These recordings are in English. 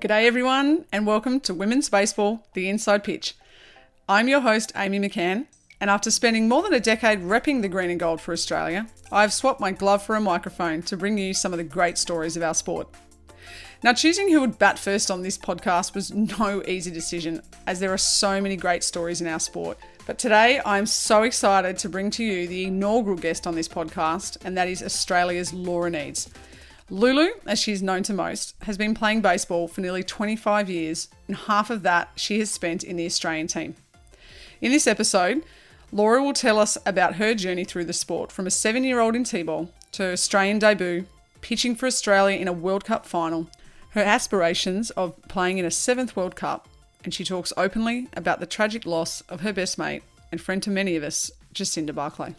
G'day everyone and welcome to Women's Baseball, the Inside Pitch. I'm your host Amy McCann, and after spending more than a decade repping the green and gold for Australia, I've swapped my glove for a microphone to bring you some of the great stories of our sport. Now, choosing who would bat first on this podcast was no easy decision, as there are so many great stories in our sport. But today, I'm so excited to bring to you the inaugural guest on this podcast, and that is Australia's Neads. Lulu, as she's known to most, has been playing baseball for nearly 25 years, and half of that she has spent in the Australian team. In this episode, Laura will tell us about her journey through the sport, from a 7-year-old in teeball to her Australian debut, pitching for Australia in a World Cup final, her aspirations of playing in a 7th World Cup, and she talks openly about the tragic loss of her best mate and friend to many of us, Jacinda Barclay.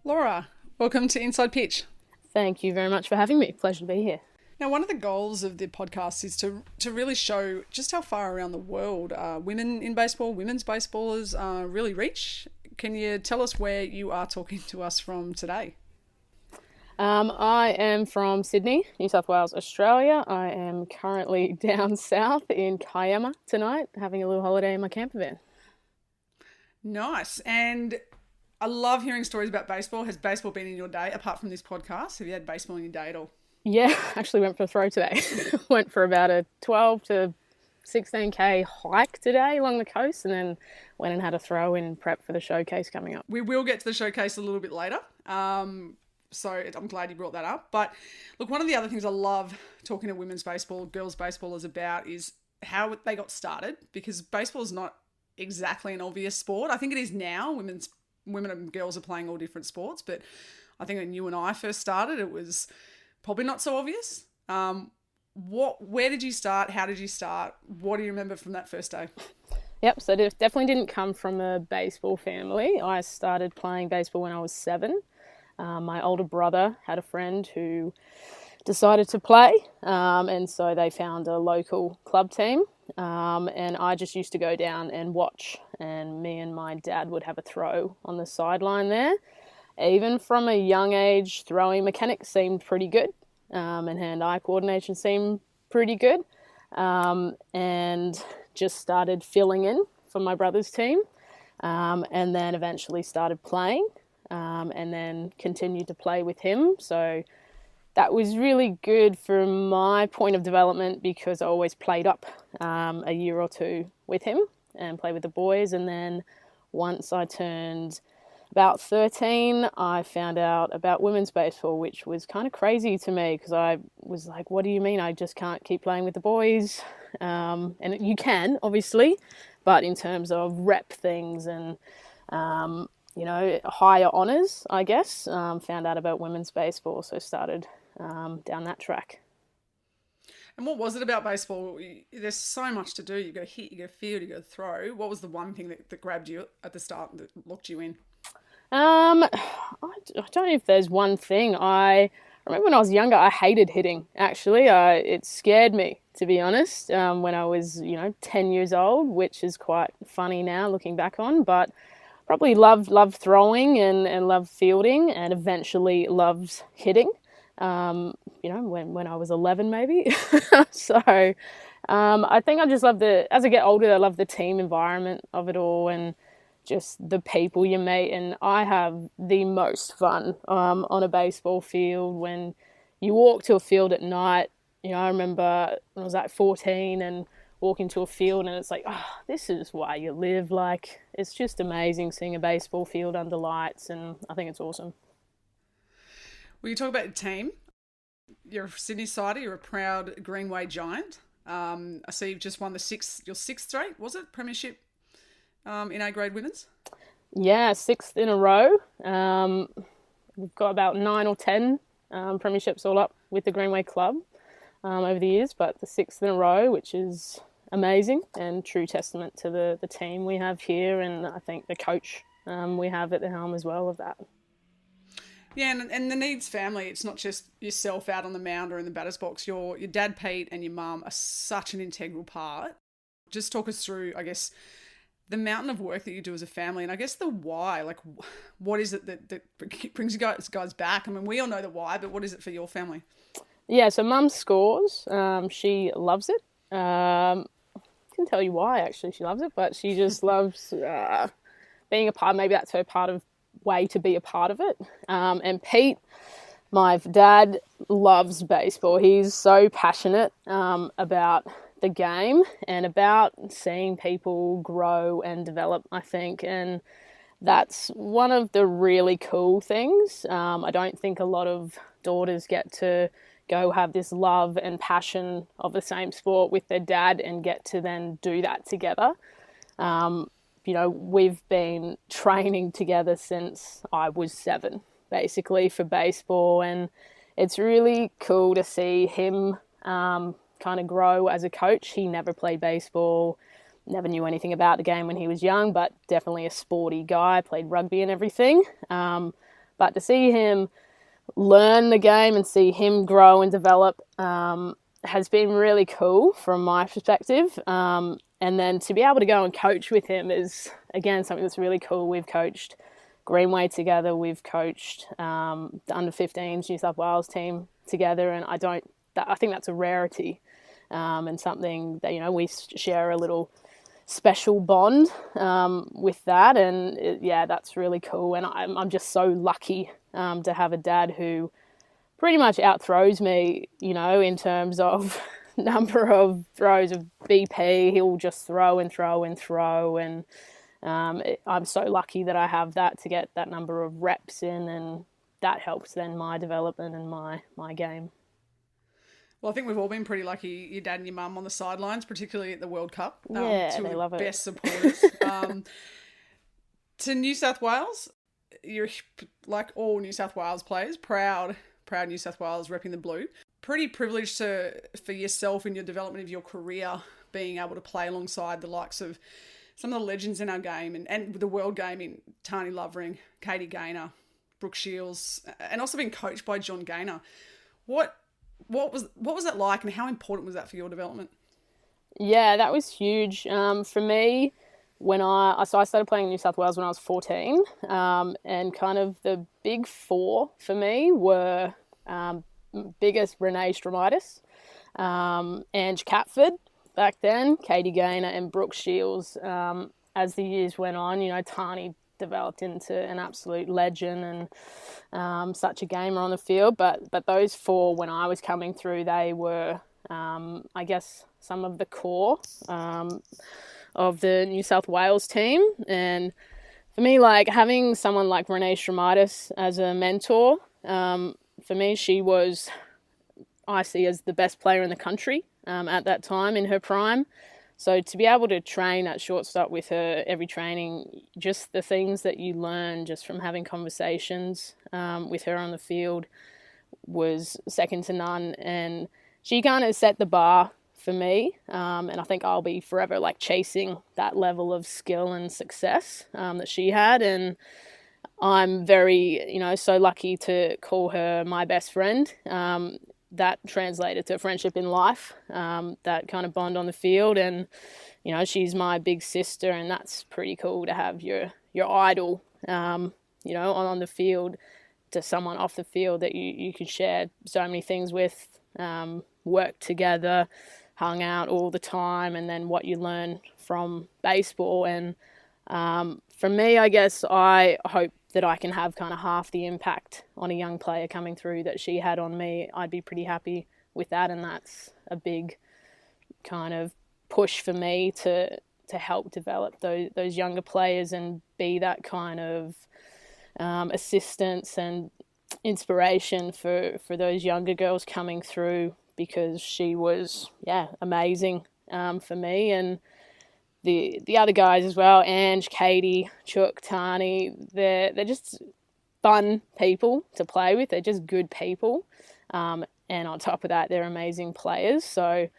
Laura, welcome to Inside Pitch. Thank you very much for having me. Pleasure to be here. Now, one of the goals of the podcast is to really show just how far around the world women in baseball, women's baseballers really reach. Can you tell us where you are talking to us from today? I am from Sydney, New South Wales, Australia. I am currently down south in Kiama tonight, having a little holiday in my camper van. Nice. And I love hearing stories about baseball. Has baseball been in your day, apart from this podcast? Have you had baseball in your day at all? Yeah, actually went for a throw today. Went for about a 12 to 16k hike today along the coast, and then went and had a throw in prep for the showcase coming up. We will get to the showcase a little bit later. So I'm glad you brought that up. But look, one of the other things I love talking to women's baseball, girls baseballers about is how they got started, because baseball is not exactly an obvious sport. I think it is now. Women and girls are playing all different sports, but I think when you and I first started, it was probably not so obvious. Where did you start? How did you start? What do you remember from that first day? Yep, so it definitely didn't come from a baseball family. I started playing baseball when I was 7. My older brother had a friend who decided to play, and so they found a local club team, and I just used to go down and watch, and me and my dad would have a throw on the sideline there. Even from a young age, throwing mechanics seemed pretty good, and hand-eye coordination seemed pretty good, and just started filling in for my brother's team, and then eventually started playing. And then continued to play with him. So that was really good from my point of development, because I always played up a year or two with him and played with the boys. And then once I turned about 13, I found out about women's baseball, which was kind of crazy to me, because I was like, what do you mean I just can't keep playing with the boys? And you can, obviously, but in terms of rep things and higher honours, I guess, found out about women's baseball, so started down that track. And what was it about baseball? There's so much to do. You got to hit, you got to field, you got to throw. What was the one thing that grabbed you at the start that locked you in? I don't know if there's one thing. I remember when I was younger, I hated hitting, actually. It scared me, to be honest, when I was, 10 years old, which is quite funny now looking back on, but probably loved throwing and loved fielding, and eventually loved hitting, when I was 11 maybe. So I think I just love as I get older, I love the team environment of it all and just the people you meet. And I have the most fun on a baseball field when you walk to a field at night. I remember when I was like 14 and walking to a field, and it's like, oh, this is why you live. Like, it's just amazing seeing a baseball field under lights, and I think it's awesome. Well, you talk about your team. You're a Sydney sider. You're a proud Greenway giant. I see you've just won your 6th straight, was it? Premiership in A-grade women's? Yeah, 6th in a row. We've got about 9 or 10 premierships all up with the Greenway club over the years, but the 6th in a row, which is amazing and true testament to the team we have here, and I think the coach we have at the helm as well of that. Yeah, and the Neads family, it's not just yourself out on the mound or in the batter's box. Your dad, Pete, and your mum are such an integral part. Just talk us through, I guess, the mountain of work that you do as a family, and I guess the why. Like, what is it that brings you guys back? I mean, we all know the why, but what is it for your family? Yeah, so mum scores. She loves it. I can tell you why actually she loves it, but she just loves being a part. Maybe that's her part of way to be a part of it. And Pete, my dad, loves baseball. He's so passionate about the game and about seeing people grow and develop, I think. And that's one of the really cool things. I don't think a lot of daughters get to go have this love and passion of the same sport with their dad and get to then do that together. We've been training together since I was 7, basically, for baseball. And it's really cool to see him kind of grow as a coach. He never played baseball, never knew anything about the game when he was young, but definitely a sporty guy, played rugby and everything. But to see him learn the game and see him grow and develop has been really cool from my perspective. And then to be able to go and coach with him is, again, something that's really cool. We've coached Greenway together. We've coached the under-15s New South Wales team together. And I think that's a rarity and something that, we share a little special bond with that. And that's really cool. And I'm just so lucky to have a dad who pretty much outthrows me, in terms of number of throws of BP. He'll just throw and throw and throw. And I'm so lucky that I have that to get that number of reps in, and that helps then my development and my game. Well, I think we've all been pretty lucky, your dad and your mum on the sidelines, particularly at the World Cup. They love it. Best supporters. To New South Wales, you're like all New South Wales players, proud New South Wales repping the blue. Pretty privileged for yourself in your development of your career, being able to play alongside the likes of some of the legends in our game and the world game in Tani Lovering, Katie Gaynor, Brooke Shields, and also being coached by John Gaynor. What was that like, and how important was that for your development? Yeah, that was huge for me. When I started playing in New South Wales when I was 14, and kind of the big four for me were biggest Renee Stromitis, Ange Catford back then, Katie Gaynor and Brooke Shields. As the years went on, Tani developed into an absolute legend and such a gamer on the field. But those four, when I was coming through, they were, I guess, some of the core of the New South Wales team. And for me, like having someone like Renee Stromitis as a mentor, for me, she was, I see, as the best player in the country at that time in her prime. So to be able to train at shortstop with her every training, just the things that you learn just from having conversations with her on the field was second to none. And she kind of set the bar for me. And I think I'll be forever like chasing that level of skill and success that she had. And I'm very, so lucky to call her my best friend. That translated to a friendship in life, that kind of bond on the field. And, she's my big sister, and that's pretty cool to have your idol, on the field, to someone off the field that you could share so many things with, work together, hung out all the time, and then what you learn from baseball. And for me, I guess I hope that I can have kind of half the impact on a young player coming through that she had on me. I'd be pretty happy with that, and that's a big kind of push for me to help develop those younger players and be that kind of assistance and inspiration for those younger girls coming through, because she was, amazing for me. And the other guys as well, Ange, Katie, Chook, Tani, they're just fun people to play with. They're just good people. And on top of that, they're amazing players. So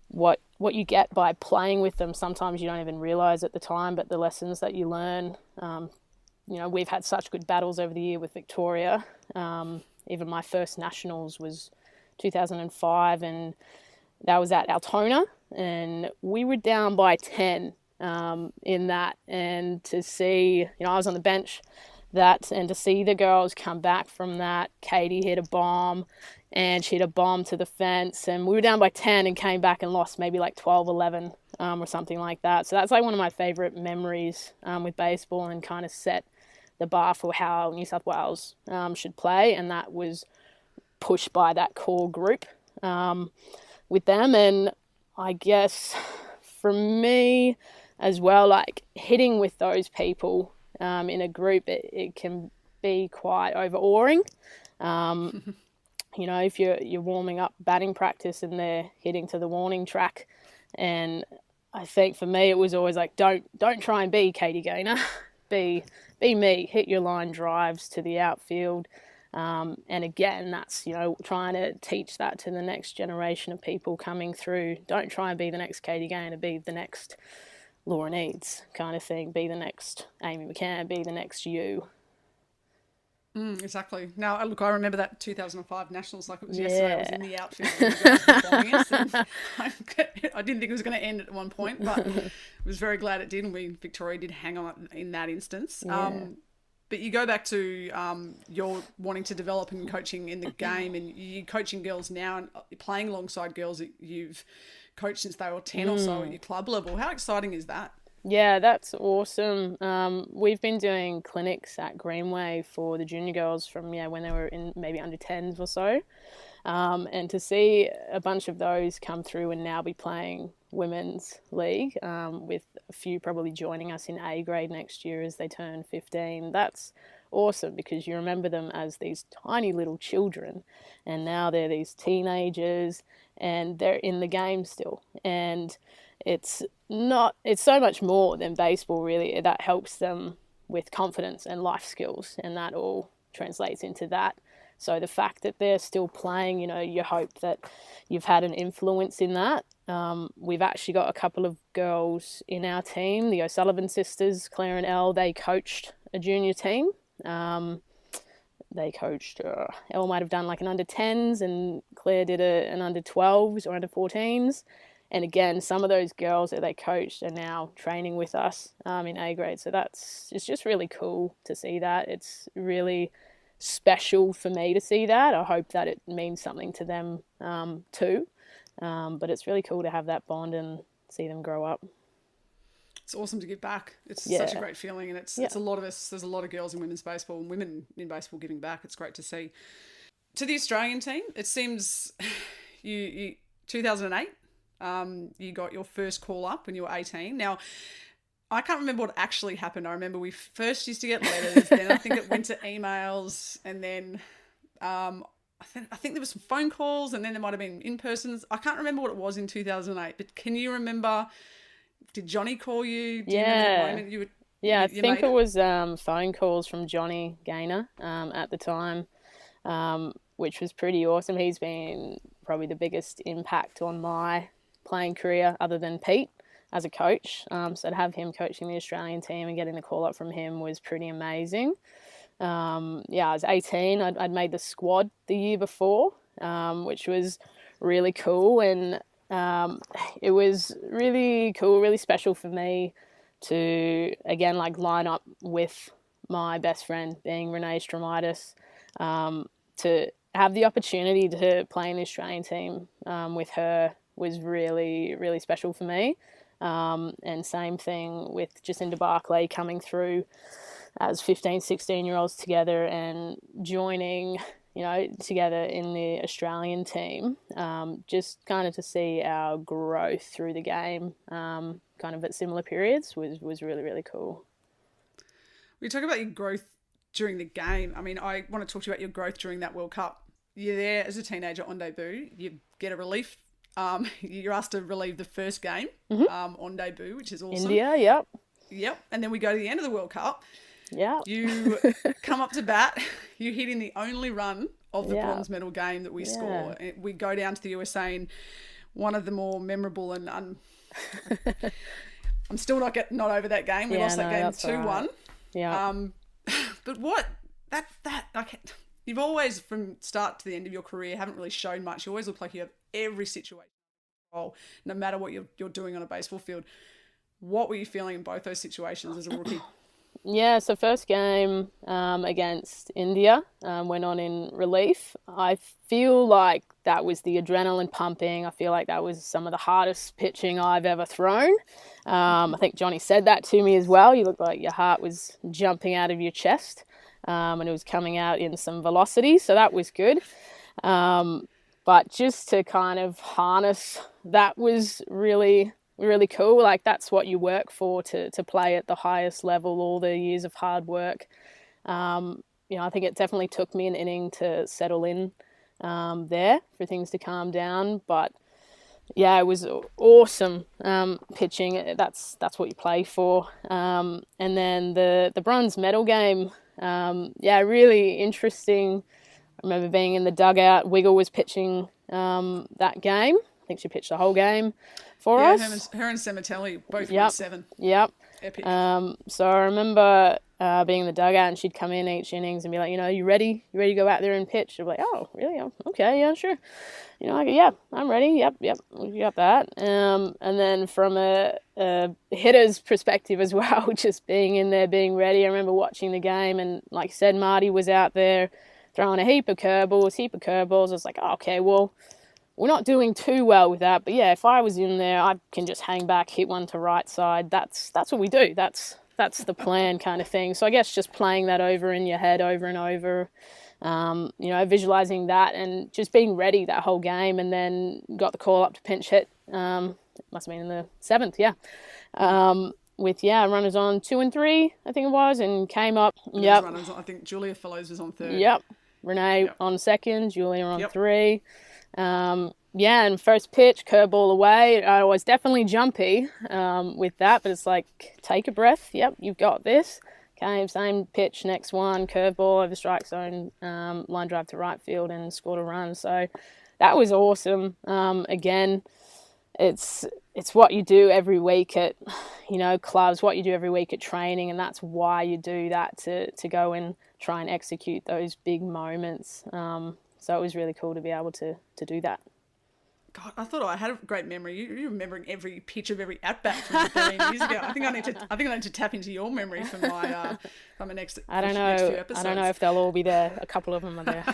what you get by playing with them, sometimes you don't even realise at the time, but the lessons that you learn, we've had such good battles over the year with Victoria. Even my first nationals was 2005, and that was at Altona, and we were down by 10 in that. And to see, I was on the bench that, and to see the girls come back from that. Katie hit a bomb, and she hit a bomb to the fence, and we were down by 10 and came back and lost maybe like 12-11 or something like that. So that's like one of my favourite memories with baseball, and kind of set the bar for how New South Wales should play, and that was pushed by that core group with them. And I guess for me as well, like hitting with those people in a group, it can be quite overawing. You know, if you're warming up batting practice and they're hitting to the warning track, and I think for me it was always like, don't try and be Katie Gaynor, be me, hit your line drives to the outfield. And again, that's, you know, trying to teach that to the next generation of people coming through. Don't try and be the next Katie Gaynor, be the next Laura Neads kind of thing, be the next Amy McCann, be the next you. Exactly. Now, look, I remember that 2005 Nationals like it was yesterday. I was in the outfield and the girls were bombing us, and I didn't think it was going to end at one point, but I was very glad it did, and Victoria did hang on in that instance. But you go back to your wanting to develop and coaching in the game, and you're coaching girls now and playing alongside girls that you've coached since they were 10 or so at your club level. How exciting is that? Yeah, that's awesome. We've been doing clinics at Greenway for the junior girls from when they were in maybe under 10s or so. And to see a bunch of those come through and now be playing women's league, with a few probably joining us in A grade next year as they turn 15, that's awesome, because you remember them as these tiny little children, and now they're these teenagers and they're in the game still. And it's so much more than baseball, really. That helps them with confidence and life skills, and that all translates into that. So the fact that they're still playing, you know, you hope that you've had an influence in that. We've actually got a couple of girls in our team, the O'Sullivan sisters, Claire and Elle. They coached a junior team. They coached, Elle might have done like an under 10s, and Claire did an under 12s or under 14s. And again, some of those girls that they coached are now training with us in A grade. So it's just really cool to see that. It's really special for me to see that. I hope that it means something to them too. But it's really cool to have that bond and see them grow up. It's awesome to give back. It's such a great feeling, and it's a lot of us. There's a lot of girls in women's baseball and women in baseball giving back. It's great to see. To the Australian team, it seems you 2008. You got your first call up when you were 18. Now, I can't remember what actually happened. I remember we first used to get letters, then I think it went to emails, and then I think there was some phone calls, and then there might have been in-persons. I can't remember what it was in 2008, but can you remember, did Johnny call you? Do you remember the moment you would... I think it was phone calls from Johnny Gaynor at the time, which was pretty awesome. He's been probably the biggest impact on my playing career other than Pete as a coach. So to have him coaching the Australian team and getting the call up from him was pretty amazing. I was 18. I'd made the squad the year before, which was really cool. And it was really cool, really special for me to, again, like line up with my best friend being Renee Stromitis, to have the opportunity to play in the Australian team with her was really, really special for me. And same thing with Jacinda Barclay coming through as 15, 16-year-olds together and joining, you know, together in the Australian team, just kind of to see our growth through the game, kind of at similar periods was really, really cool. We talk about your growth during the game. I mean, I want to talk to you about your growth during that World Cup. You're there as a teenager on debut. You get a relief. You're asked to relieve the first game on debut, which is awesome. India, yep. And then we go to the end of the World Cup. Yeah. You come up to bat. You hit in the only run of the bronze medal game that we score. We go down to the USA, and one of the more memorable and I'm still not over that game. We lost that game 2-1. Right. Yeah. But what that you've always, from start to the end of your career, haven't really shown much. You always look like you have every situation, no matter what you're doing on a baseball field. What were you feeling in both those situations as a rookie? So first game against India went on in relief. I feel like that was the adrenaline pumping. I feel like that was some of the hardest pitching I've ever thrown. I think Johnny said that to me as well. You looked like your heart was jumping out of your chest, and it was coming out in some velocity, so that was good. But just to kind of harness, that was really cool. Like, that's what you work for, to play at the highest level, all the years of hard work. I think it definitely took me an inning to settle in there for things to calm down. But yeah, it was awesome pitching. That's what you play for. And then the bronze medal game, really interesting. I remember being in the dugout. Wiggle was pitching that game. I think she pitched the whole game for us. Her and Semitelli both went 7. Yep. Epic. So I remember being in the dugout, and she'd come in each innings and be like, you ready? You ready to go out there and pitch? I'd be like, oh, really? Oh, okay, yeah, sure. I go, yeah, I'm ready. Yep, we got that. And then from a hitter's perspective as well, just being in there, being ready. I remember watching the game, and like you said, Marty was out there throwing a heap of curveballs. I was like, oh, okay, well, we're not doing too well with that. But yeah, if I was in there, I can just hang back, hit one to right side. That's what we do. That's the plan, kind of thing. So I guess just playing that over in your head over and over, visualizing that and just being ready that whole game. And then got the call up to pinch hit. It must have been in the 7th, yeah. With runners on 2 and 3, I think it was, and came up. Yep. Runners, I think Julia Fellows was on 3rd. Yep. Renee on 2nd, Julia on 3. And first pitch, curveball away. I was definitely jumpy with that, but it's like, take a breath. Yep, you've got this. Okay, same pitch, next one, curveball over strike zone, line drive to right field, and scored a run. So that was awesome. Again, it's what you do every week at, clubs, what you do every week at training, and that's why you do that, to go and try and execute those big moments. So it was really cool to be able to do that. God, I thought I had a great memory. You're remembering every pitch of every at-bat from 13 years ago. I think I need to tap into your memory for my next few episodes. I don't know if they'll all be there. A couple of them are there.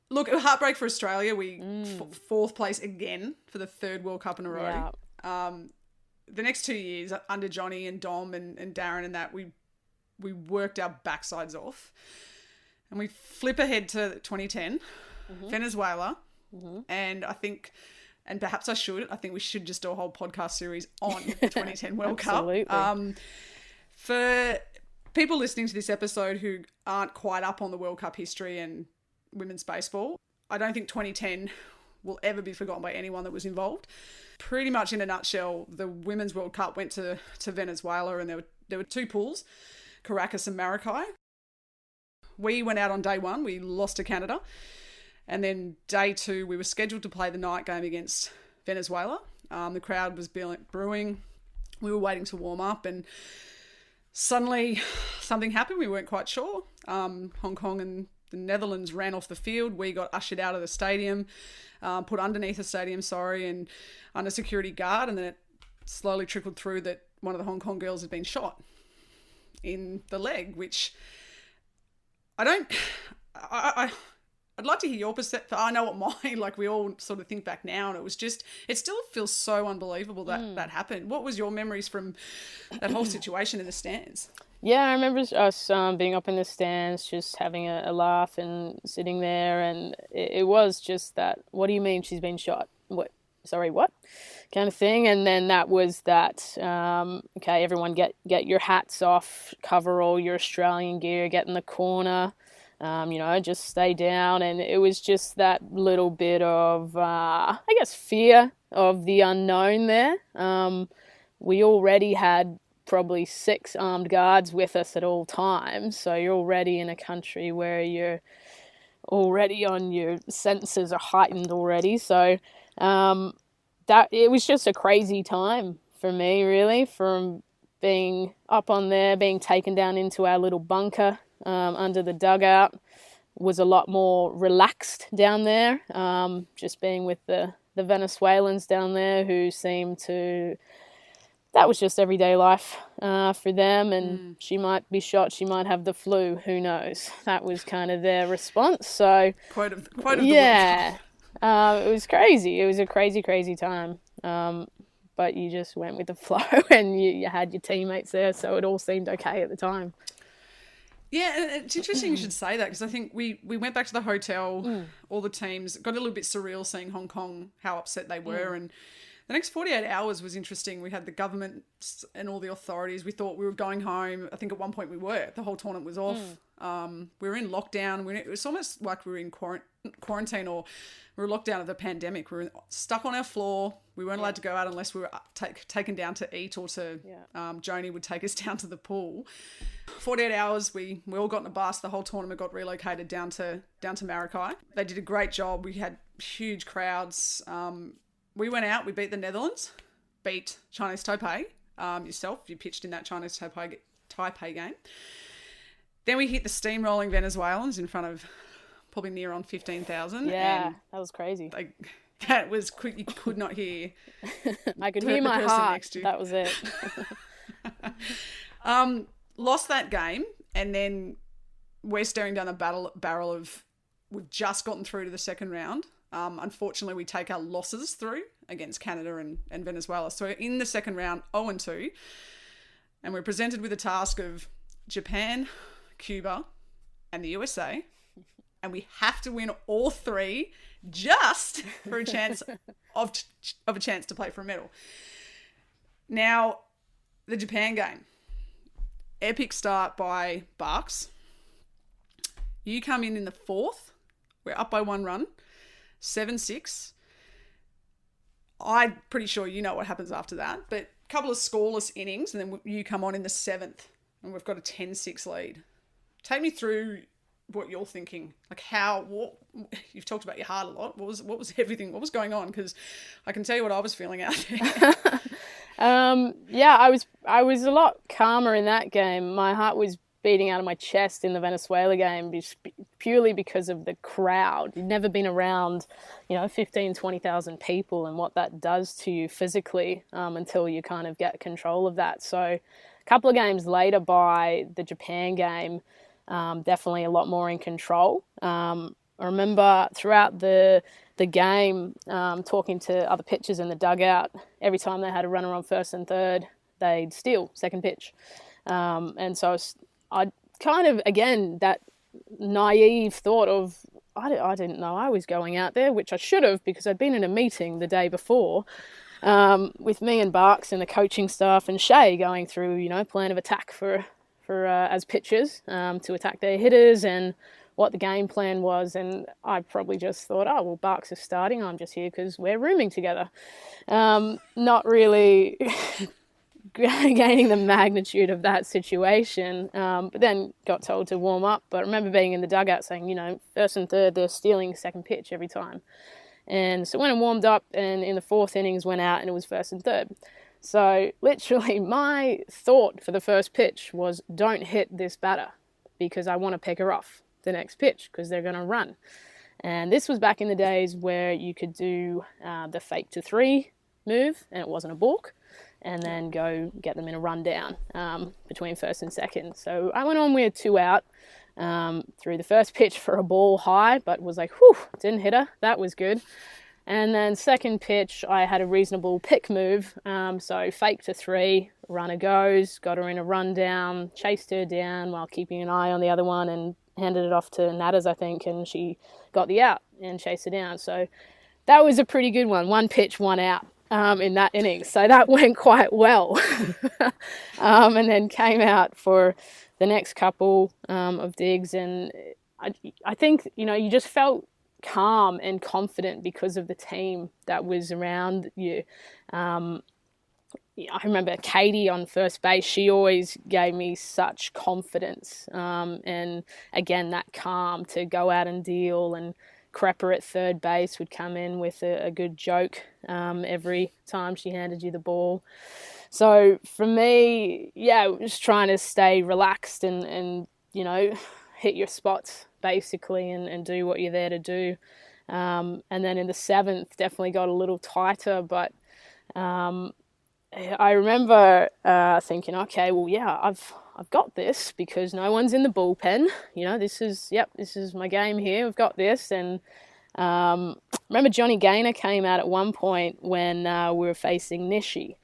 Look, a heartbreak for Australia. We 4th place again for the 3rd World Cup in a row. Yeah. The next 2 years under Johnny and Dom and Darren and that, we worked our backsides off. And we flip ahead to 2010, Venezuela. And I think, and perhaps I think we should just do a whole podcast series on the 2010 World Absolutely. Cup. For people listening to this episode who aren't quite up on the World Cup history and women's baseball, I don't think 2010 will ever be forgotten by anyone that was involved. Pretty much in a nutshell, the Women's World Cup went to Venezuela, and there were 2 pools, Caracas and Maracay. We went out on day 1, we lost to Canada. And then day 2, we were scheduled to play the night game against Venezuela. The crowd was brewing. We were waiting to warm up, and suddenly something happened. We weren't quite sure. Hong Kong and the Netherlands ran off the field. We got ushered out of the stadium, put underneath the stadium, and under security guard. And then it slowly trickled through that one of the Hong Kong girls had been shot in the leg, which I'd like to hear your perspective. I know what mine, like, we all sort of think back now, and it still feels so unbelievable that happened. What was your memories from that whole situation in the stands? Yeah, I remember us being up in the stands, just having a laugh and sitting there, and it was just that, what do you mean she's been shot? What? Sorry, what? Kind of thing. And then that was that, okay, everyone get your hats off, cover all your Australian gear, get in the corner. Just stay down. And it was just that little bit of, fear of the unknown there. We already had probably 6 armed guards with us at all times. So you're already in a country where you're already on, your senses are heightened already. So that it was just a crazy time for me, really, from being up on there, being taken down into our little bunker under the dugout. Was a lot more relaxed down there, just being with the Venezuelans down there, who seemed to that was just everyday life for them, and she might be shot, she might have the flu, who knows. That was kind of their response. So Quote of the week. it was crazy. It was a crazy time. But you just went with the flow, and you had your teammates there, so it all seemed okay at the time. Yeah, and it's interesting you should say that, because I think we went back to the hotel, all the teams, got a little bit surreal seeing Hong Kong, how upset they were, and the next 48 hours was interesting. We had the government and all the authorities. We thought we were going home. I think at one point we were. The whole tournament was off. We were in lockdown. It was almost like we were in quarantine, or we were locked down of the pandemic. We were stuck on our floor. We weren't allowed to go out unless we were taken down to eat, or to Joni would take us down to the pool. 48 hours, we all got in a bus. The whole tournament got relocated down to Maracay. They did a great job. We had huge crowds. We went out, we beat the Netherlands, beat Chinese Taipei. Yourself, you pitched in that Chinese Taipei game. Then we hit the steamrolling Venezuelans in front of probably near on 15,000. Yeah, that was crazy. That was, you could not hear. I could hear my heart. Next to you. That was it. Lost that game, and then we're staring down the barrel of, we've just gotten through to the second round. Unfortunately, we take our losses through against Canada and Venezuela. So in the second round, 0-2, and we're presented with the task of Japan, Cuba, and the USA, and we have to win all three just for a chance of a chance to play for a medal. Now, the Japan game, epic start by Barks. You come in the fourth. We're up by 1 run. 7-6. I'm pretty sure you know what happens after that, but a couple of scoreless innings, and then you come on in the seventh, and we've got a 10-6 lead. Take me through what you're thinking. You've talked about your heart a lot. What was everything? What was going on? Because I can tell you what I was feeling out there. I was a lot calmer in that game. My heart was beating out of my chest in the Venezuela game purely because of the crowd. You've never been around, 15, 20,000 people and what that does to you physically until you kind of get control of that. So a couple of games later, by the Japan game, definitely a lot more in control. I remember throughout the game talking to other pitchers in the dugout. Every time they had a runner on first and third, they'd steal second pitch. And so I kind of, again, that naive thought of, I didn't know I was going out there, which I should have, because I'd been in a meeting the day before with me and Barks and the coaching staff and Shay going through, plan of attack for as pitchers to attack their hitters and what the game plan was. And I probably just thought, Barks is starting. I'm just here because we're rooming together. Not really gaining the magnitude of that situation, but then got told to warm up. But I remember being in the dugout saying, first and third, they're stealing second pitch every time. And so went and warmed up, and in the fourth innings went out, and it was first and third. So literally my thought for the first pitch was, don't hit this batter, because I want to pick her off the next pitch because they're going to run. And this was back in the days where you could do the fake to three move, and it wasn't a balk, and then go get them in a rundown between first and second. So I went on with 2 out, threw the first pitch for a ball high, but was like, didn't hit her. That was good. And then second pitch, I had a reasonable pick move. So fake to three, runner goes, got her in a rundown, chased her down while keeping an eye on the other one, and handed it off to Natters, I think, and she got the out and chased her down. So that was a pretty good one. 1 pitch, 1 out. In that inning. So that went quite well. And then came out for the next couple of digs. And I think, you just felt calm and confident because of the team that was around you. I remember Katie on first base. She always gave me such confidence. And again, that calm to go out and deal. And Crepper at third base would come in with a good joke every time she handed you the ball. So for me, just trying to stay relaxed and hit your spots basically and do what you're there to do. And then in the seventh, definitely got a little tighter, but I remember thinking, okay, well, yeah, I've got this because no one's in the bullpen. This is my game here. We've got this. And remember Johnny Gaynor came out at one point when we were facing Nishi.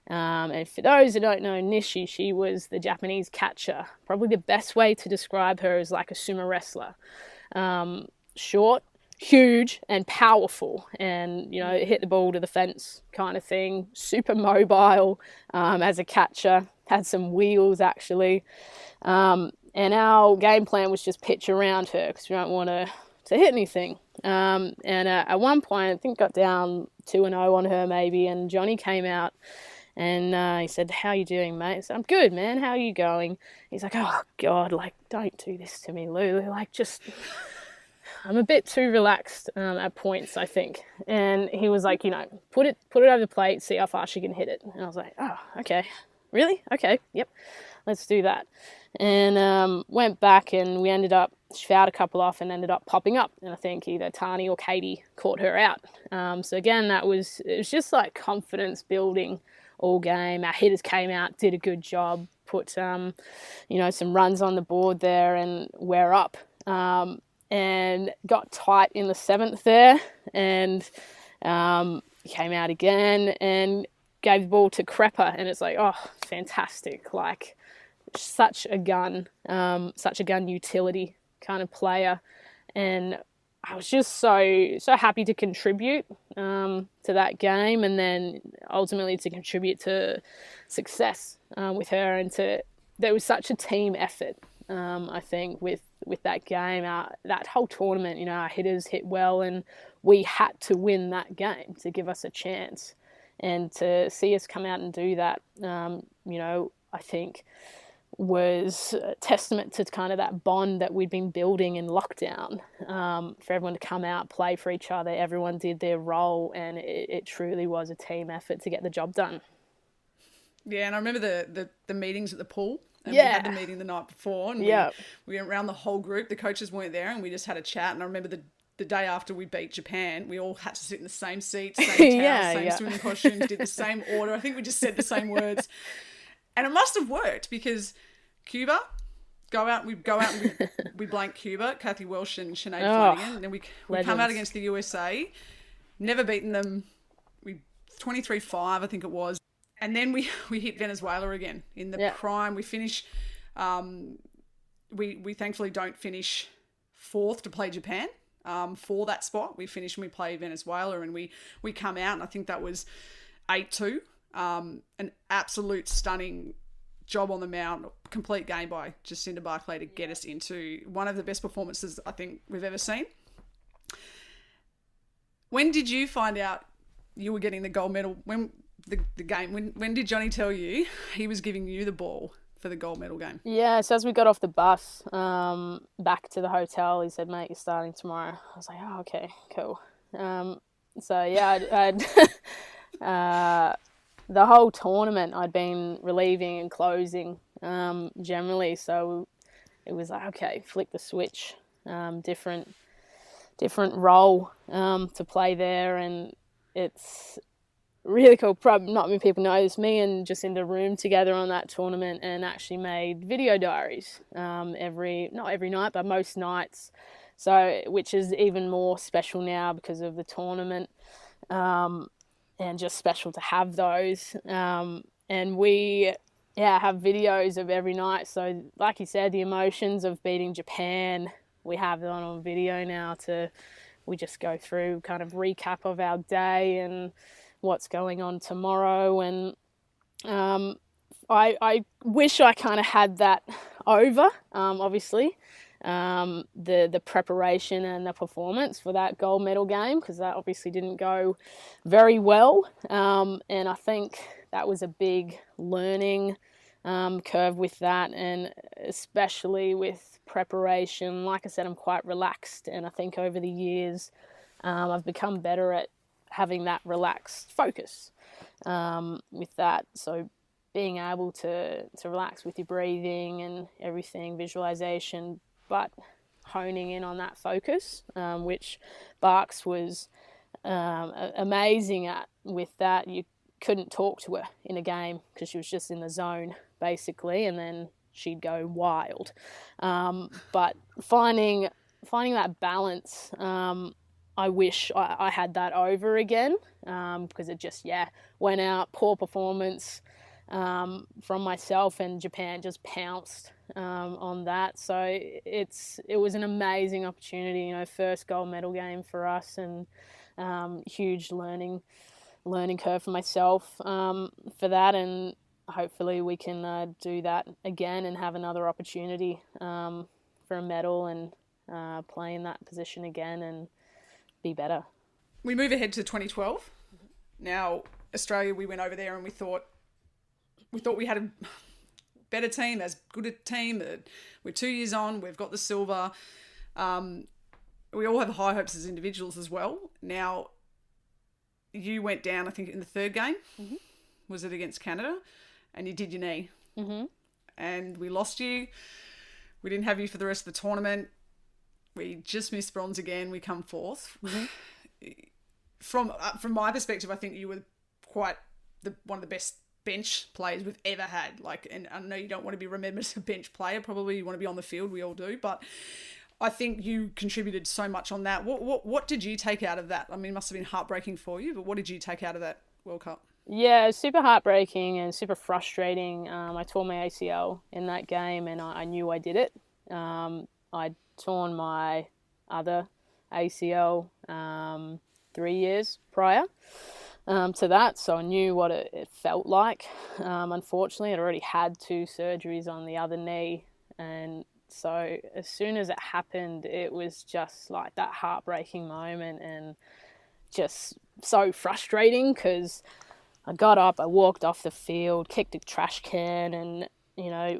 And for those who don't know Nishi, she was the Japanese catcher. Probably the best way to describe her is like a sumo wrestler. Short, huge, and powerful, and hit the ball to the fence kind of thing. Super mobile as a catcher. Had some wheels actually. And our game plan was just pitch around her because we don't want her to hit anything. And at one point, I think got down 2-0 on her maybe, and Johnny came out. And he said, "How you doing, mate?" I said, "I'm good, man. How are you going?" He's like, "Oh, God, like, don't do this to me, Lulu. Like, just..." I'm a bit too relaxed at points, I think. And he was like, put it over the plate, see how far she can hit it. And I was like, "Oh, okay. Really? Okay, yep. Let's do that." And went back, and we ended up, she fouled a couple off and ended up popping up. And I think either Tani or Katie caught her out. So again, it was just like confidence building all game. Our hitters came out, did a good job, put some runs on the board there, and we're up. And got tight in the 7th there, and came out again and gave the ball to Crepper, and it's like, oh, fantastic. Like, such a gun utility kind of player. And I was just so happy to contribute to that game, and then ultimately to contribute to success with her. And there was such a team effort, I think, with that game. That whole tournament, our hitters hit well, and we had to win that game to give us a chance. And to see us come out and do that, I think was a testament to kind of that bond that we'd been building in lockdown. For everyone to come out, play for each other, everyone did their role, and it truly was a team effort to get the job done. Yeah, and I remember the meetings at the pool. And Yeah. we had the meeting the night before, and we went around the whole group. The coaches weren't there, and we just had a chat. And I remember the day after we beat Japan, we all had to sit in the same seats, same towels, same swimming costumes, did the same order. I think we just said the same words. And it must have worked, because Cuba, we blank Cuba, Kathy Welsh and Sinead Flanagan. And then we come out against the USA, never beaten them. 23-5, I think it was. And then we hit Venezuela again in the prime. We finish, we thankfully don't finish 4th to play Japan for that spot. We finish and we play Venezuela, and we come out, and I think that was 8-2. An absolute stunning job on the mound, complete game by Jacinda Barclay to get us into one of the best performances I think we've ever seen. When did you find out you were getting the gold medal? When did Johnny tell you he was giving you the ball for the gold medal game? Yeah, so as we got off the bus back to the hotel, he said, "Mate, you're starting tomorrow." I was like, "Oh, okay, cool." I'd the whole tournament I'd been relieving and closing generally, so it was like, okay, flick the switch, different role to play there, and it's really cool. Probably not many people know this. Me and Jacinda roomed together on that tournament and actually made video diaries not every night, but most nights. So, which is even more special now because of the tournament, and just special to have those. And we have videos of every night. So, like you said, the emotions of beating Japan, we have that on video now. We just go through kind of recap of our day and what's going on tomorrow. And I wish I kind of had that over, obviously, the preparation and the performance for that gold medal game, because that obviously didn't go very well. And I think that was a big learning curve with that, and especially with preparation. Like I said, I'm quite relaxed, and I think over the years I've become better at having that relaxed focus with that. So being able to relax with your breathing and everything, visualization, but honing in on that focus, which Barks was amazing at with that. You couldn't talk to her in a game because she was just in the zone, basically, and then she'd go wild. But finding that balance, I wish I had that over again, because it just, went out, poor performance from myself, and Japan just pounced on that. So it was an amazing opportunity, first gold medal game for us, and huge learning curve for myself for that, and hopefully we can do that again and have another opportunity for a medal and play in that position again and be better. We move ahead to 2012. Now, Australia, we went over there and we thought we had a better team, as good a team. We're 2 years on, we've got the silver. We all have high hopes as individuals as well. Now, you went down, I think, in the third game. Mm-hmm. Was it against Canada? And you did your knee. Mm-hmm. And we lost you. We didn't have you for the rest of the tournament. We just missed bronze again. We come fourth. Mm-hmm. From my perspective, I think you were quite one of the best bench players we've ever had. And I know you don't want to be remembered as a bench player. Probably you want to be on the field. We all do. But I think you contributed so much on that. What did you take out of that? I mean, it must have been heartbreaking for you, but what did you take out of that World Cup? Yeah, super heartbreaking and super frustrating. I tore my ACL in that game, and I knew I did it. I'd torn my other ACL 3 years prior to that, so I knew what it felt like. Unfortunately, I'd already had 2 surgeries on the other knee, and so as soon as it happened, it was just like that heartbreaking moment and just so frustrating, because I got up, I walked off the field, kicked a trash can, and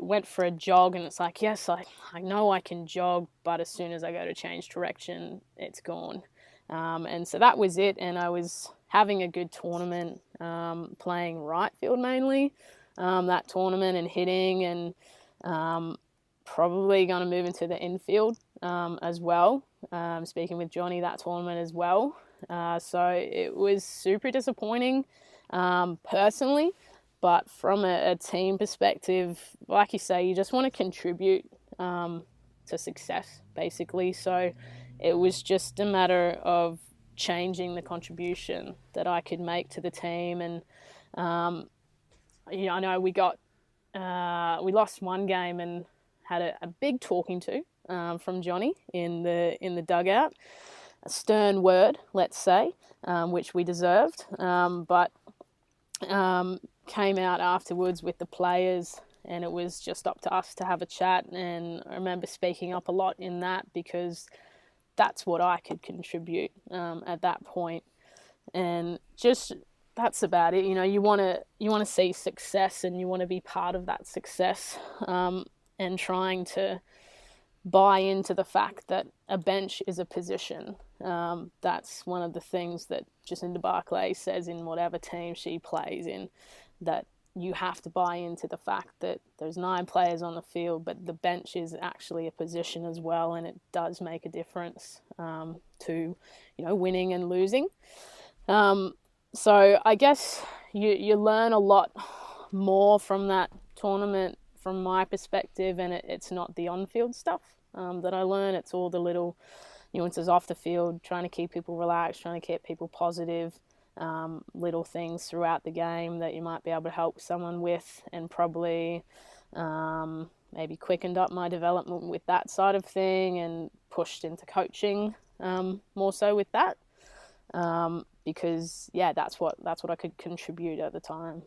went for a jog, and it's like, yes, I know I can jog, but as soon as I go to change direction, it's gone. And so that was it, and I was having a good tournament, playing right field mainly, that tournament, and hitting, and probably going to move into the infield as well, speaking with Johnny that tournament as well. So it was super disappointing personally, but from a team perspective, like you say, you just want to contribute to success, basically. So it was just a matter of changing the contribution that I could make to the team. And I know we lost one game and had a big talking to from Johnny in the dugout, a stern word, let's say, which we deserved, but came out afterwards with the players, and it was just up to us to have a chat. And I remember speaking up a lot in that, because that's what I could contribute at that point. And just that's about it. You want to see success, and you want to be part of that success, and trying to buy into the fact that a bench is a position. That's one of the things that Jacinda Barclay says in whatever team she plays in, that you have to buy into the fact that there's 9 players on the field, but the bench is actually a position as well, and it does make a difference to winning and losing. So I guess you learn a lot more from that tournament from my perspective, and it's not the on-field stuff that I learn. It's all the little nuances off the field, trying to keep people relaxed, trying to keep people positive, little things throughout the game that you might be able to help someone with, and probably maybe quickened up my development with that side of thing, and pushed into coaching more so with that, because that's what I could contribute at the time.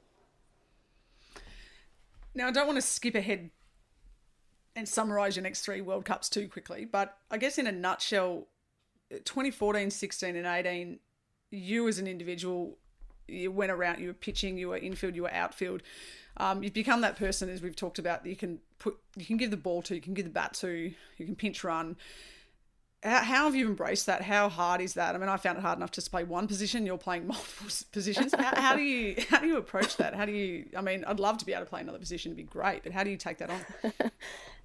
Now, I don't want to skip ahead and summarise your next 3 World Cups too quickly, but I guess in a nutshell, 2014, 16 and 18, you as an individual, you went around, you were pitching, you were infield, you were outfield. You've become that person, as we've talked about, that you can give the ball to, you can give the bat to, you can pinch run. How have you embraced that? How hard is that? I mean, I found it hard enough just to play one position. You're playing multiple positions. How do you approach that? I'd love to be able to play another position. It'd be great, but how do you take that on?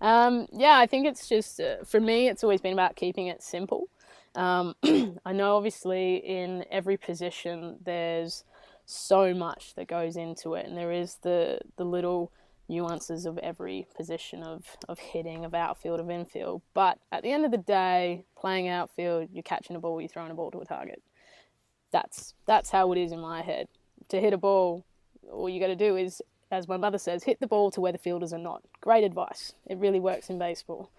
I think it's just, for me, it's always been about keeping it simple. I know obviously in every position there's so much that goes into it, and there is the little nuances of every position of hitting, of outfield, of infield. But at the end of the day, playing outfield, you're catching a ball, you're throwing a ball to a target. That's how it is in my head. To hit a ball, all you got to do is, as my mother says, hit the ball to where the fielders are not. Great advice. It really works in baseball.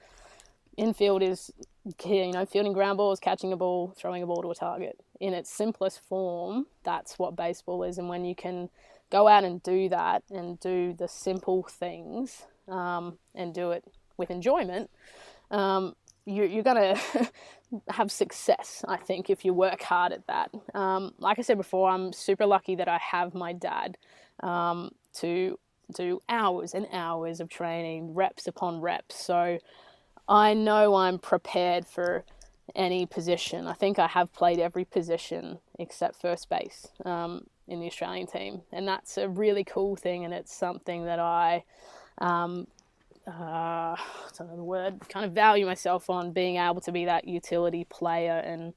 Infield is, fielding ground balls, catching a ball, throwing a ball to a target. In its simplest form, that's what baseball is. And when you can go out and do that and do the simple things and do it with enjoyment, you're going to have success, I think, if you work hard at that. Like I said before, I'm super lucky that I have my dad to do hours and hours of training, reps upon reps. So I know I'm prepared for any position. I think I have played every position except first base in the Australian team. And that's a really cool thing, and it's something that I I don't know the word, kind of value myself on, being able to be that utility player and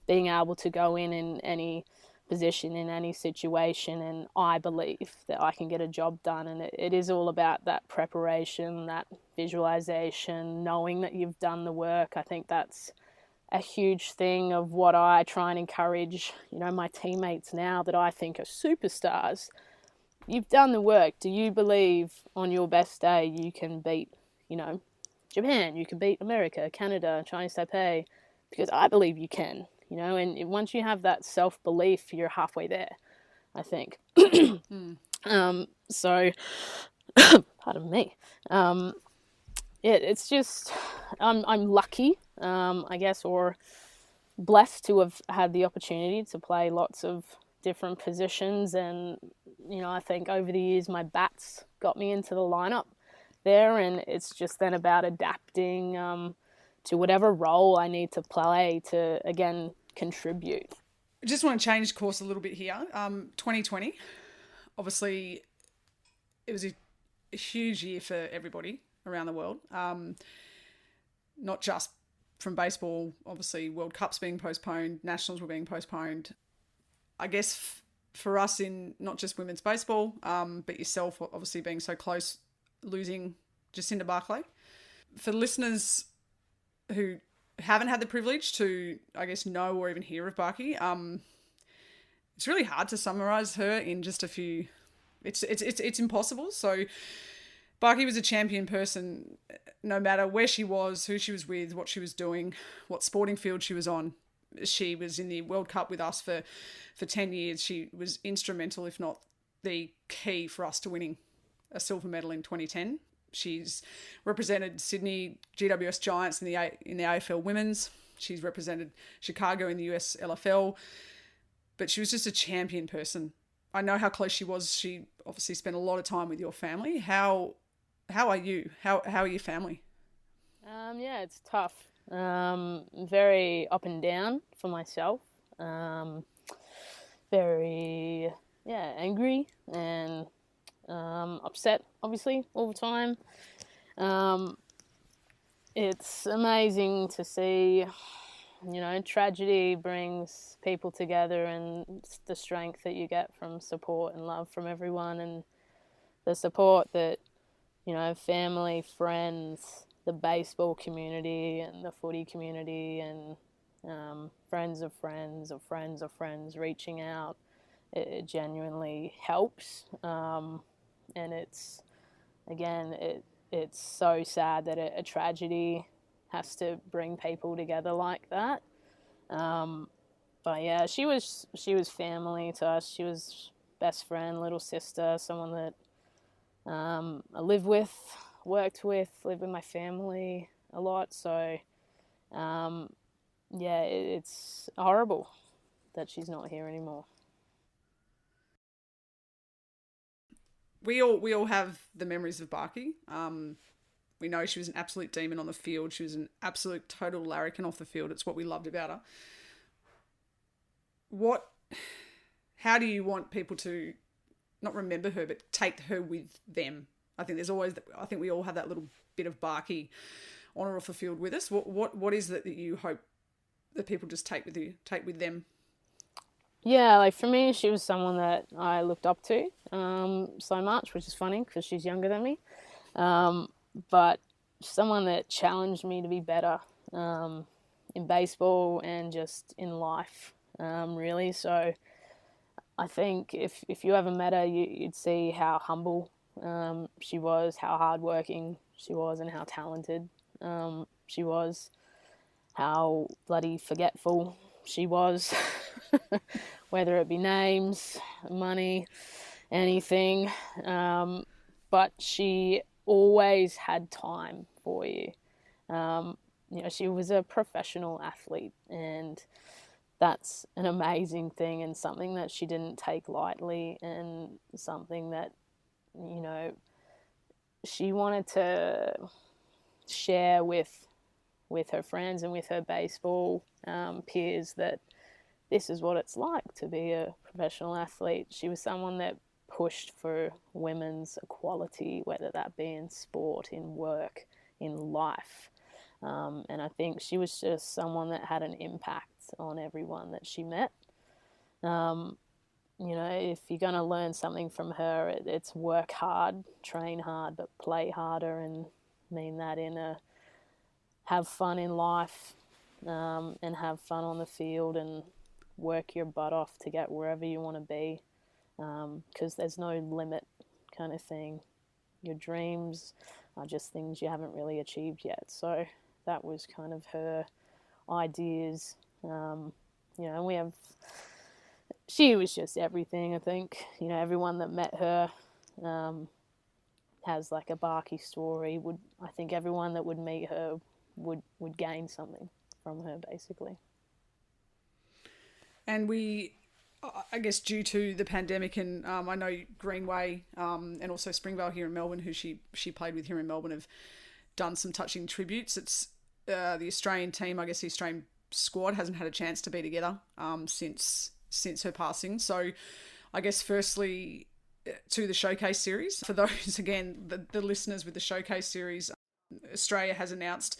being able to go in any position, in any situation, and I believe that I can get a job done. And it is all about that preparation, that visualization, knowing that you've done the work. I think that's a huge thing of what I try and encourage, my teammates now that I think are superstars. You've done the work. Do you believe on your best day you can beat, Japan, you can beat America, Canada, Chinese Taipei? Because I believe you can, and once you have that self-belief, you're halfway there, I think. So, pardon me. It's just, I'm lucky, I guess, or blessed to have had the opportunity to play lots of different positions. And I think over the years my bats got me into the lineup there, and it's just then about adapting to whatever role I need to play to, again, contribute. I just want to change course a little bit here. 2020, obviously it was a huge year for everybody around the world, not just from baseball. Obviously World Cups being postponed, nationals were being postponed. I guess for us in not just women's baseball, but yourself obviously being so close, losing Jacinda Barclay. For listeners who haven't had the privilege to, I guess, know or even hear of Barky, it's really hard to summarise her in just a few. It's impossible. So Barky was a champion person, no matter where she was, who she was with, what she was doing, what sporting field she was on. She was in the World Cup with us for 10 years. She was instrumental, if not the key, for us to winning a silver medal in 2010. She's represented Sydney GWS Giants in the AFL Women's. She's represented Chicago in the US LFL. But she was just a champion person. I know how close she was. She obviously spent a lot of time with your family. How are you? How are your family? Yeah, it's tough. Very up and down for myself. Very, angry and upset, obviously, all the time. It's amazing to see, tragedy brings people together, and the strength that you get from support and love from everyone, and the support that, family, friends, the baseball community and the footy community, and friends of friends of friends of friends reaching out. It genuinely helps. And it's, again, it's so sad that a tragedy has to bring people together like that. But yeah, she was family to us. She was best friend, little sister, someone that I lived with, worked with, lived with my family a lot. So it's horrible that she's not here anymore. We all have the memories of Barky. We know she was an absolute demon on the field. She was an absolute total larrikin off the field. It's what we loved about her. How do you want people to not remember her, but take her with them? I think we all have that little bit of Barky on or off the field with us. What is it that you hope that people just take with them? Yeah, like for me, she was someone that I looked up to so much, which is funny because she's younger than me. But someone that challenged me to be better in baseball and just in life, really. So I think if you ever met her, you'd see how humble she was, how hardworking she was, and how talented she was, how bloody forgetful she was, whether it be names, money, anything. But she always had time for you. She was a professional athlete, and that's an amazing thing and something that she didn't take lightly, and something that, she wanted to share with her friends and with her baseball peers, that this is what it's like to be a professional athlete. She was someone that pushed for women's equality, whether that be in sport, in work, in life. And I think she was just someone that had an impact on everyone that she met. If you're going to learn something from her, it's work hard, train hard, but play harder, and mean that in a have fun in life, and have fun on the field, and work your butt off to get wherever you want to be, because there's no limit kind of thing. Your dreams are just things you haven't really achieved yet. So that was kind of her ideas. And she was just everything, I think. Everyone that met her has like a Barkey story. I think everyone that would meet her would gain something from her, basically. And I guess due to the pandemic, and I know Greenway and also Springvale here in Melbourne, who she played with here in Melbourne, have done some touching tributes. It's the Australian team, I guess the Australian squad hasn't had a chance to be together since her passing. So I guess firstly to the Showcase series. For those, again, the listeners with the Showcase series, Australia has announced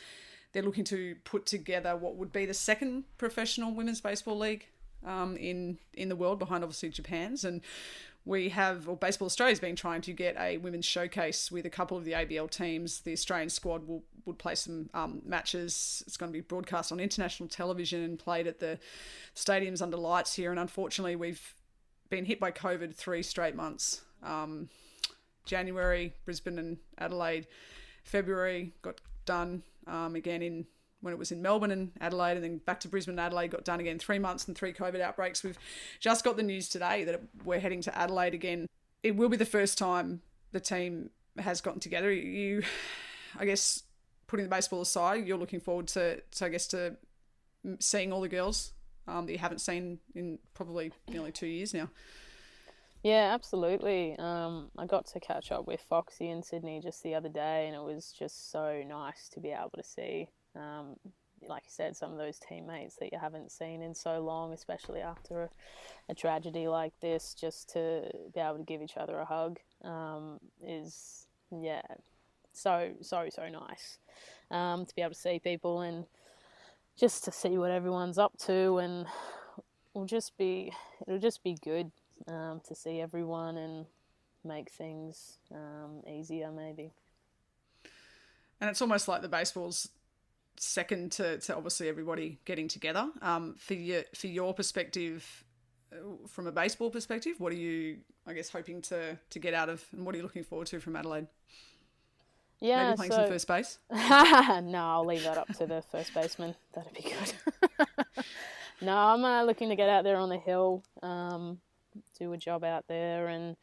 they're looking to put together what would be the second professional women's baseball league in the world, behind obviously Japan's. And Baseball Australia's been trying to get a women's showcase with a couple of the ABL teams. The Australian squad would play some matches. It's going to be broadcast on international television and played at the stadiums under lights here. And unfortunately, we've been hit by COVID 3 straight months. January, Brisbane and Adelaide. February got done again when it was in Melbourne and Adelaide, and then back to Brisbane and Adelaide, got done again 3 months and 3 COVID outbreaks. We've just got the news today that we're heading to Adelaide again. It will be the first time the team has gotten together. You, I guess, putting the baseball aside, you're looking forward to seeing all the girls that you haven't seen in probably nearly 2 years now. Yeah, absolutely. I got to catch up with Foxy in Sydney just the other day, and it was just so nice to be able to see, like you said, some of those teammates that you haven't seen in so long, especially after a tragedy like this. Just to be able to give each other a hug is, yeah, so nice. To be able to see people and just to see what everyone's up to, and it'll just be good. To see everyone and make things easier, maybe. And it's almost like the baseball's second to obviously everybody getting together. For your perspective, from a baseball perspective, what are you, I guess, hoping to get out of, and what are you looking forward to from Adelaide? Yeah, maybe playing some first base? No, I'll leave that up to the first baseman. That'd be good. No, I'm looking to get out there on the hill, do a job out there, and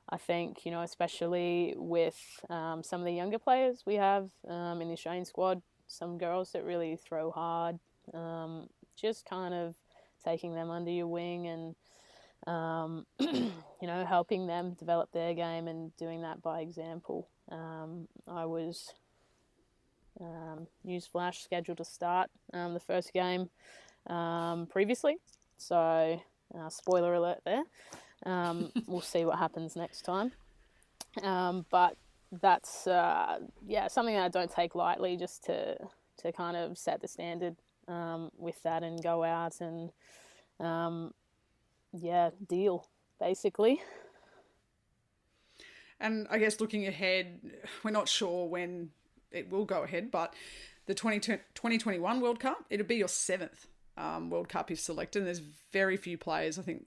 I think, especially with some of the younger players we have in the Australian squad, some girls that really throw hard, just kind of taking them under your wing and helping them develop their game and doing that by example. I was newsflash scheduled to start the first game previously, so spoiler alert there. We'll see what happens next time. But that's something that I don't take lightly, just to kind of set the standard with that and go out and deal, basically. And I guess looking ahead, we're not sure when it will go ahead, but the 2021 World Cup, it'll be your seventh World Cup if selected. And there's very few players. I think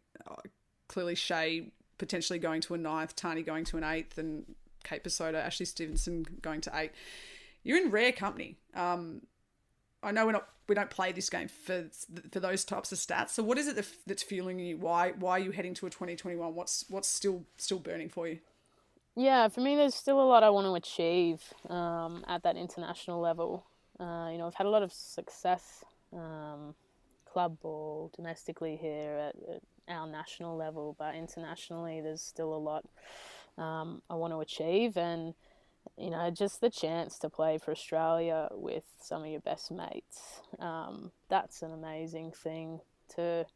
clearly Shea potentially going to a ninth, Tani going to an eighth, and Kate Pasoda, Ashley Stevenson going to eight. You're in rare company. I know we don't play this game for those types of stats. So what is it that's fueling you? Why are you heading to a 2021? What's still burning for you? Yeah, for me, there's still a lot I want to achieve at that international level. I've had a lot of success club ball domestically here at our national level, but internationally, there's still a lot I want to achieve. And just the chance to play for Australia with some of your best mates, that's an amazing thing. To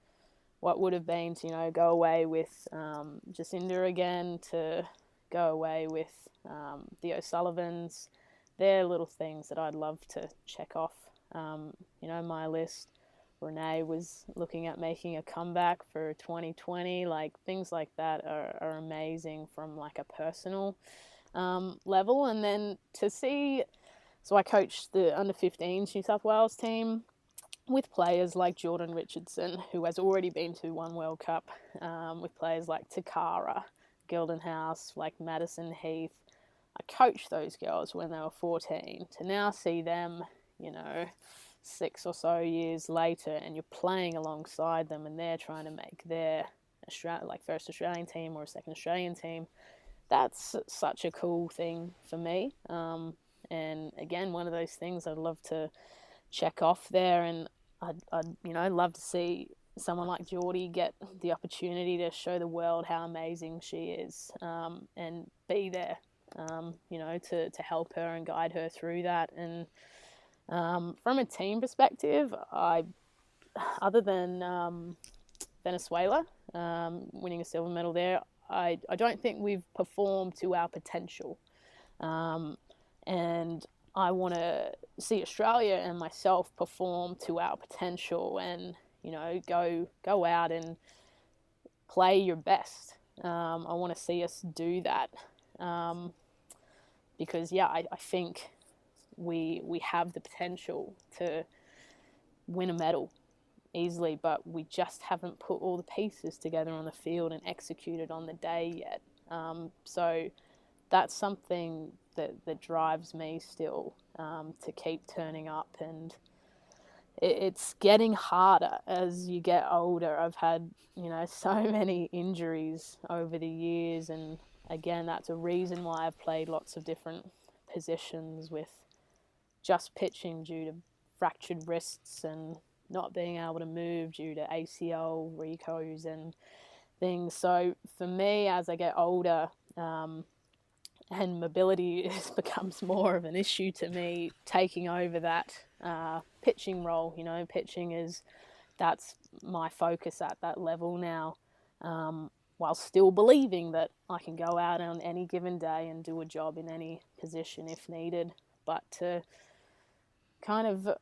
what would have been to, go away with Jacinda again, to go away with the O'Sullivans. They're little things that I'd love to check off, my list. Renee was looking at making a comeback for 2020. Like, things like that are amazing from like a personal level. And then to see, so I coached the under-15s New South Wales team with players like Jordan Richardson, who has already been to one World Cup, with players like Takara, Gilden House, like Madison Heath. I coached those girls when they were 14. To now see them, 6 or so years later, and you're playing alongside them, and they're trying to make their first Australian team or a second Australian team. That's such a cool thing for me. And again, one of those things I'd love to check off there, and I'd love to see someone like Geordie get the opportunity to show the world how amazing she is, and be there, to help her and guide her through that. And from a team perspective, other than Venezuela winning a silver medal there, I don't think we've performed to our potential. And I want to see Australia and myself perform to our potential, and go out and play your best. I want to see us do that, because I think we have the potential to win a medal easily, but we just haven't put all the pieces together on the field and executed on the day yet. So that's something that drives me still, to keep turning up. And it's getting harder as you get older. I've had, so many injuries over the years, and again, that's a reason why I've played lots of different positions, with just pitching due to fractured wrists and not being able to move due to ACL recos and things. So for me, as I get older, and mobility becomes more of an issue to me, taking over that pitching role. Pitching that's my focus at that level now, while still believing that I can go out on any given day and do a job in any position if needed. But to kind of,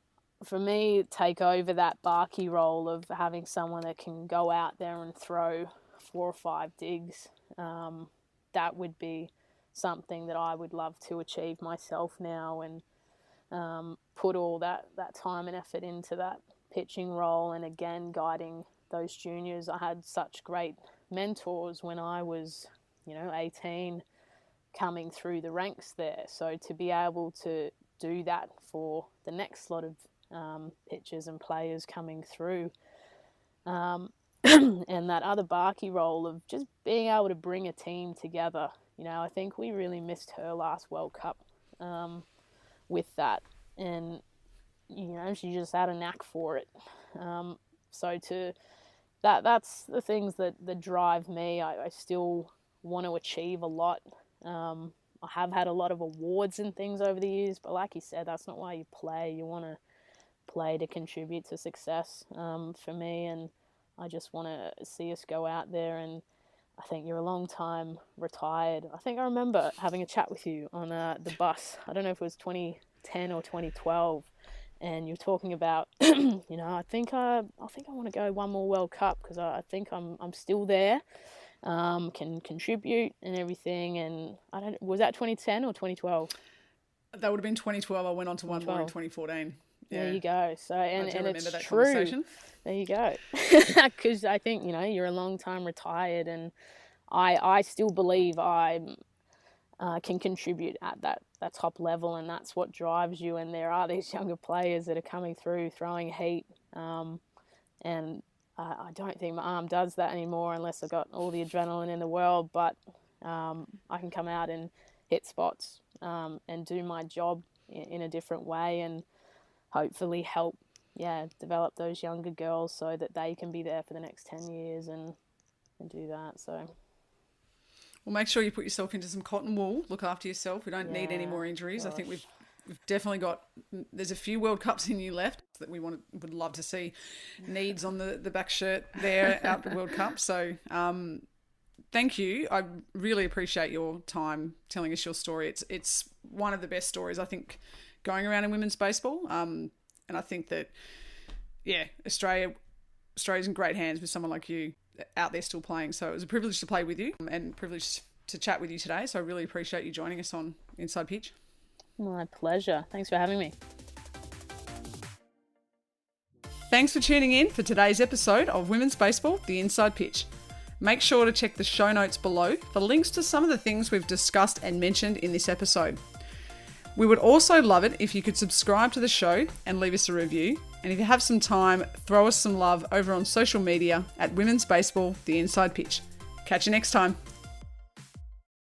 for me, take over that Barkey role of having someone that can go out there and throw 4 or 5 digs, that would be something that I would love to achieve myself now, and put all that time and effort into that pitching role. And again, guiding those juniors. I had such great mentors when I was 18, coming through the ranks there. So to be able to do that for the next lot of pitchers and players coming through, and that other Barkey role of just being able to bring a team together. I think we really missed her last World Cup with that, and she just had a knack for it. So that's the things that drive me. I still want to achieve a lot. I have had a lot of awards and things over the years, but like you said, that's not why you play. You want to play to contribute to success, for me, and I just want to see us go out there. And I think you're a long time retired. I think I remember having a chat with you on the bus. I don't know if it was 2010 or 2012, and you're talking about, I think I want to go one more World Cup because I think I'm still there, can contribute and everything. And was that 2010 or 2012? That would have been 2012. I went on to one more in 2014. Yeah. There you go. So and it's that true. Conversation. There you go. Because I think you're a long time retired, and I still believe I can contribute at that top level, and that's what drives you. And there are these younger players that are coming through throwing heat, and I don't think my arm does that anymore unless I've got all the adrenaline in the world. But I can come out and hit spots and do my job in a different way, and hopefully help develop those younger girls so that they can be there for the next 10 years and do that. So well, make sure you put yourself into some cotton wool, look after yourself. We don't need any more injuries. I think we've definitely got, there's a few World Cups in you left that we would love to see Neads on the back shirt there out the World Cup. So thank you. I really appreciate your time telling us your story. It's one of the best stories, I think, going around in women's baseball. And I think that, Australia's in great hands with someone like you out there still playing. So it was a privilege to play with you and a privilege to chat with you today. So I really appreciate you joining us on Inside Pitch. My pleasure. Thanks for having me. Thanks for tuning in for today's episode of Women's Baseball, The Inside Pitch. Make sure to check the show notes below for links to some of the things we've discussed and mentioned in this episode. We would also love it if you could subscribe to the show and leave us a review. And if you have some time, throw us some love over on social media at Women's Baseball, The Inside Pitch. Catch you next time.